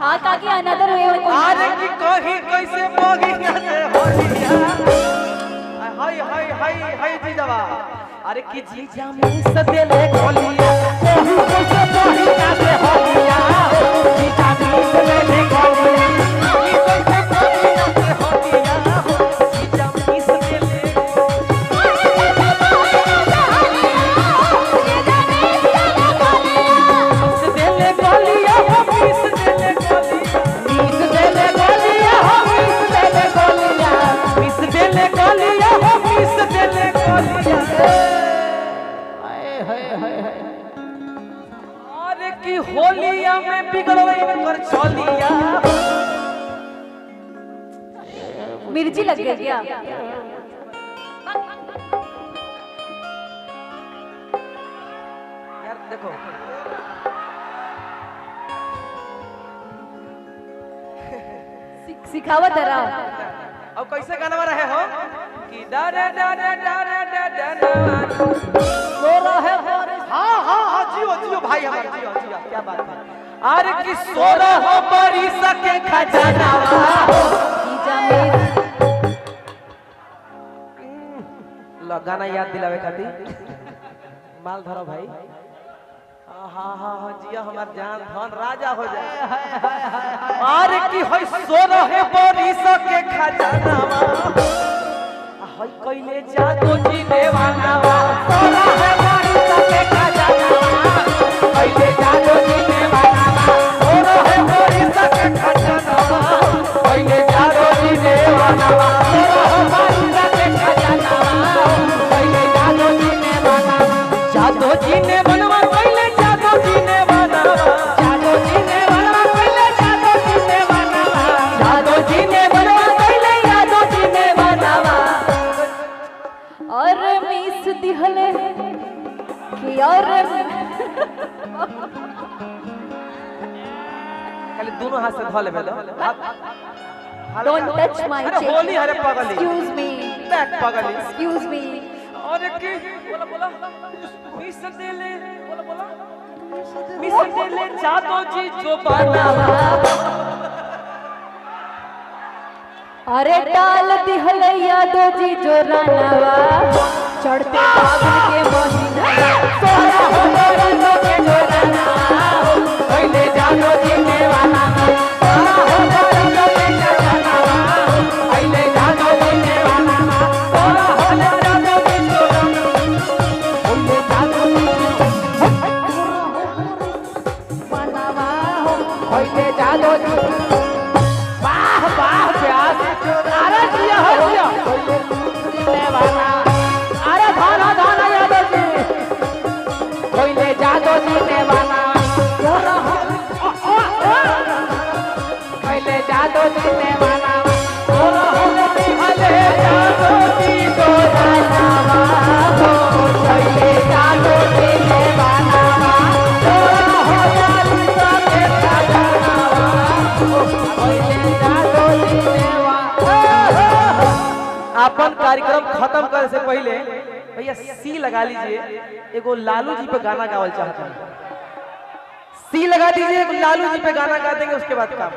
हाँ काकी another way अरे की कहीं कैसे मोगी से होलिया हाय हाय हाय हाय जीजावा अरे की जीजा में सदेले गोलिया कहीं कैसे मोगी से होलिया जीजा में सदेले गोलिया कहीं कैसे मोगी से होलिया जीजा में सदेले सदेले गोलिया हो पीस देले गोलिया पीस देले गोलिया हो पीस देले गोलिया पीस देले गोलिया हो पीस देले गोलिया अरे की होलिया में बिगड़वे कर चलिया मिर्ची लग गई क्या यार देखो सिखावा तेरा अब कैसे गाना रहे हो कि डा डा डा डा डा डा डा डा वो रहे हाँ हाँ हाँ जियो जियो भाई हमारे जियो जियो क्या बात है अरे कि सोरा हो बड़ी सके खजाना जीजा में लो गाना याद दिलावे खातिर माल धरो भाई हाँ हाँ हाँ जिया हमार जान धन राजा हो जाए अरे कि होय सोरा है बड़ी सके खजाना होय कइले जादू जी देवाना सोरा है बड़ी सके खजाना कइले जादू जी देवाना सोरा है बड़ी सके खजाना कइले जादू जी देवाना सोरा है बड़ी सके खजाना कइले जादू जी देवाना जादू जी ने बनवा कइले जादू जी ने बनावा जादू जी ने बनवा कइले जादू जी ने बनावा जादू जी ने बनवा कइले जादू जी ने बनावा और मिस दिहले कि और खाली दोनों हाथ से धो ले बेलो डोंट टच माय अरे होली हरे पगली एक्सक्यूज मी बैक पगली एक्सक्यूज मी और की बोला बोला मिस देले बोला बोला मिस देले जादू जी जो बनावा अरे डाल दिहले यादो जी जो रानावा चढ़ते फागुन के महीना सोना हो रंगो के जो रानावा पहले जादू जी ने बनावा सोना हो रंगो के जो रानावा पहले जादू जी ने बनावा सोना हो रंगो के जो पहले जादू जी बनावा पहले जादू जी वाह वाह प्यास अरे जिया हो जिया देवाना अरे धाना धाना यादव जी कोइले जादव जी देवाना कोइले जादव जी देवाना हले जादव जी को जाना कोइले जादव जी देवाना हो जाली सबके खजाना कोइले जादव जी देवाना अपन कार्यक्रम खत्म करे से पहले भैया सी लगा लीजिए एगो लालू जी पे गाना गावल चाहता हूँ सी लगा दीजिए लालू जी पे गाना गा देंगे उसके बाद काम